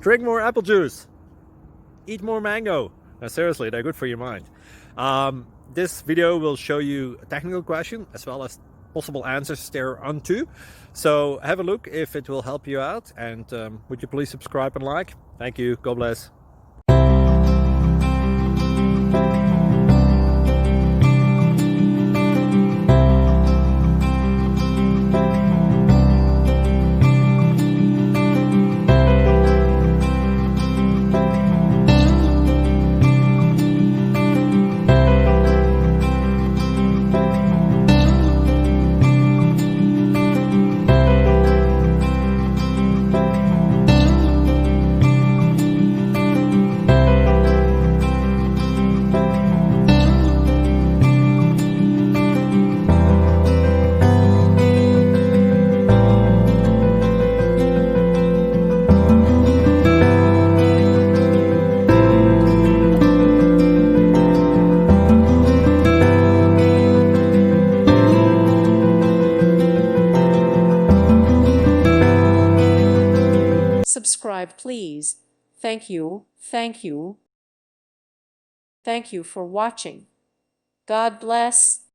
Drink more apple juice. Eat more mango. No, seriously, they're good for your mind. This video will show you a technical question as well as possible answers thereunto. So have a look if it will help you out, and would you please subscribe and like? Thank you. God bless. Subscribe, please. Thank you. Thank you. Thank you for watching. God bless.